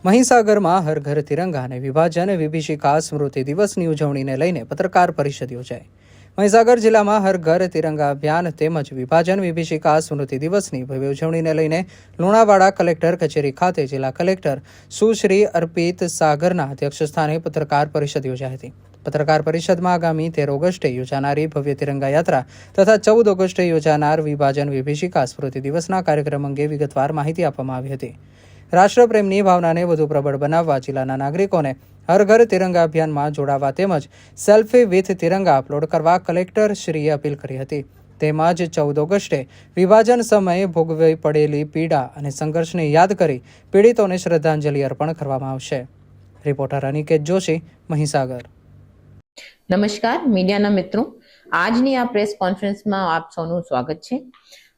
મહીસાગરમાં હર ઘર તિરંગા અને વિભાજન વિભીષિકા સ્મૃતિ દિવસની ઉજવણીને લઈને પત્રકાર પરિષદ યોજાઈ. મહીસાગર જિલ્લામાં હર ઘર તિરંગા અભિયાન તેમજ વિભાજન વિભીષિકા સ્મૃતિ દિવસની ભવ્ય ઉજવણીને લઈને લુણાવાડા કલેક્ટર કચેરી ખાતે જિલ્લા કલેક્ટર સુશ્રી અર્પિત સાગરના અધ્યક્ષસ્થાને પત્રકાર પરિષદ યોજાઈ હતી. પત્રકાર પરિષદમાં આગામી 13 ઓગસ્ટે યોજાનારી ભવ્ય તિરંગા યાત્રા તથા 14 ઓગસ્ટે યોજાનાર વિભાજન વિભીષિકા સ્મૃતિ દિવસના કાર્યક્રમ અંગે વિગતવાર માહિતી આપવામાં આવી હતી. રાષ્ટ્રપ્રેમની ભાવનાને વધુ પ્રબળ બનાવવા જિલ્લાના નાગરિકોને હર ઘર તિરંગા અભિયાનમાં જોડાવા તેમજ સેલ્ફી વિથ તિરંગા અપલોડ કરવા કલેક્ટર શ્રીએ અપીલ કરી હતી. તેમજ 14 ઓગસ્ટે વિભાજન સમયે ભોગવવી પડેલી પીડા અને સંઘર્ષને યાદ કરી પીડિતોને શ્રદ્ધાંજલિ અર્પણ કરવામાં આવશે. રિપોર્ટર અનિકેત જોશી, મહીસાગર. નમસ્કાર મીડિયાના મિત્રો, આજની આ પ્રેસ કોન્ફરન્સમાં આપ સૌનું સ્વાગત છે.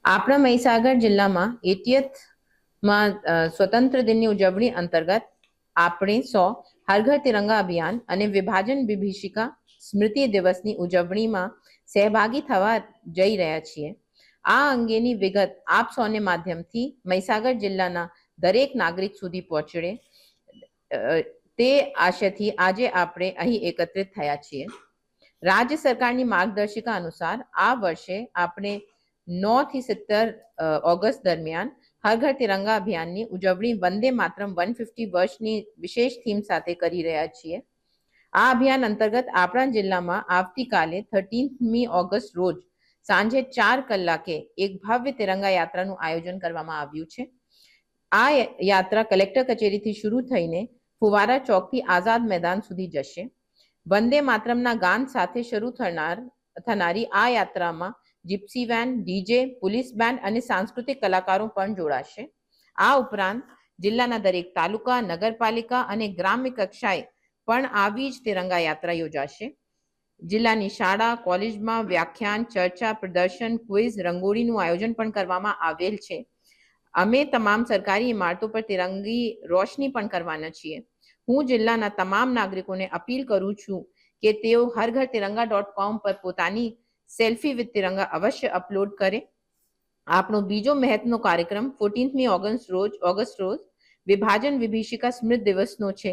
આપણા મહીસાગર જિલ્લામાં 80th સ્વતંત્ર દિનની ઉજવણી અંતર્ગત આપણે હર ઘર તિરંગા અભિયાન અને વિભાજન વિભીષિકા સ્મૃતિ દિવસની ઉજવણીમાં સહભાગી થવા જઈ રહ્યા છીએ. આ અંગેની વિગત આપ સૌને માધ્યમથી મહીસાગર જિલ્લાના દરેક નાગરિક સુધી પહોંચે તે આશયથી આજે આપણે અહીં એકત્રિત થયા છીએ. રાજ્ય સરકારની માર્ગદર્શિકા અનુસાર આ વર્ષે આપણે 9 થી 17 ઓગસ્ટ દરમિયાન હર ઘર તિરંગા અભિયાનની ઉજવણી વંદે માતરમ 150 વર્ષની વિશેષ થીમ સાથે કરી રહ્યા છીએ. આ અભિયાન અંતર્ગત આપણા જિલ્લામાં આવતીકાલે 13મી ઓગસ્ટ રોજ સાંજે 4 કલાકે એક ભવ્ય તિરંગા યાત્રાનું આયોજન કરવામાં આવ્યું છે. આ યાત્રા કલેક્ટર કચેરીથી શરૂ થઈને ફુવારા ચોકથી આઝાદ મેદાન સુધી જશે. વંદે માતરમના ગાન સાથે શરૂ થનારી આ યાત્રામાં gypsy van, DJ, police band અને સાંસ્કૃતિક કલાકારો પણ જોડાશે. આ ઉપરાંત જિલ્લાના દરેક તાલુકા, નગરપાલિકા અને ગ્રામ્ય કક્ષાએ પણ આવી જ તિરંગા યાત્રા યોજાશે. જિલ્લાની શાળા, કોલેજમાં વ્યાખ્યાન, ચર્ચા, પ્રદર્શન, ક્વિઝ, રંગોળીનું આયોજન પણ કરવામાં આવેલ છે. અમે તમામ સરકારી ઇમારતો પર તિરંગી રોશની પણ કરવાના છીએ. હું જિલ્લાના તમામ નાગરિકોને અપીલ કરું છું કે તેઓ હરઘરતિરંગા.com પર પોતાની સેલ્ફી વિથ તિરંગા અવશ્ય અપલોડ કરે. આપણો બીજો મહત્વનો કાર્યક્રમ 14મી ઓગસ્ટ રોજ વિભાજન વિભીષિકા સ્મૃતિ દિવસનો છે.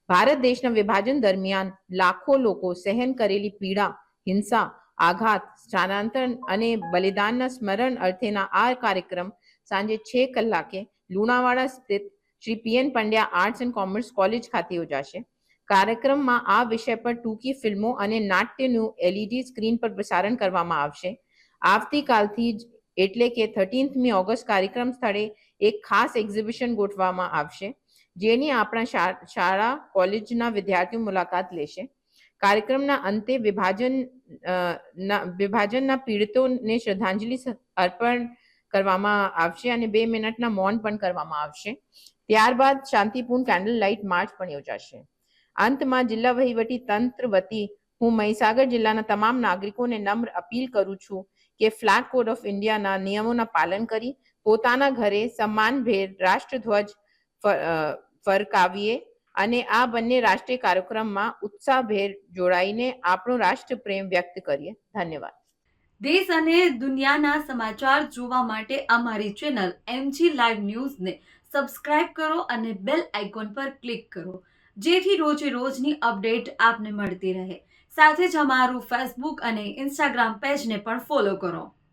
ભારત દેશના વિભાજન દરમિયાન લાખો લોકો સહન કરેલી પીડા, હિંસા, આઘાત, સ્થળાંતર અને બલિદાનના સ્મરણ અર્થેના આ કાર્યક્રમ સાંજે 6 કલાકે લુણાવાડા સ્થિત Shri PN Pandya arts and commerce college ખાતે યોજાશે. કાર્યક્રમમાં આ વિષય પર ટૂંકી ફિલ્મો અને નાટ્યનું LED સ્ક્રીન પર પ્રસારણ કરવામાં આવશે. આવતીકાલથી જ એટલે કે 13મી ઓગસ્ટ કાર્યક્રમ સ્થળે એક ખાસ એક્ઝિબિશન ગોઠવવામાં આવશે, જેની આપણા શાળા કોલેજના વિદ્યાર્થીઓ મુલાકાત લેશે. કાર્યક્રમના અંતે વિભાજનના પીડિતોને શ્રદ્ધાંજલિ અર્પણ કરવામાં આવશે અને 2 મિનિટના મૌન પણ કરવામાં આવશે. ત્યારબાદ શાંતિપૂર્ણ કેન્ડલ લાઇટ માર્ચ પણ યોજાશે. અંતમાં જિલ્લા વહીવટી તંત્ર વતી હું મહીસાગર જિલ્લાના તમામ નાગરિકોને નમ્ર અપીલ કરું છું કે ફ્લેગ કોડ ઓફ ઇન્ડિયાના નિયમોના પાલન કરી પોતાના ઘરે સન્માનભેર રાષ્ટ્રધ્વજ ફરકાવીએ અને આ બંને રાષ્ટ્રીય કાર્યક્રમમાં ઉત્સાહભેર જોડાઈને આપણો રાષ્ટ્રપ્રેમ વ્યક્ત કરીએ. ધન્યવાદ. દેશ અને દુનિયાના સમાચાર જોવા માટે અમારી ચેનલ MG લાઈવ ન્યૂઝને સબસ્ક્રાઇબ કરો અને બેલ આઇકોન પર ક્લિક કરો, જેથી રોજે રોજની અપડેટ આપને મળતી રહે. સાથે જ અમારું ફેસબુક અને ઇન્સ્ટાગ્રામ પેજને પણ ફોલો કરો.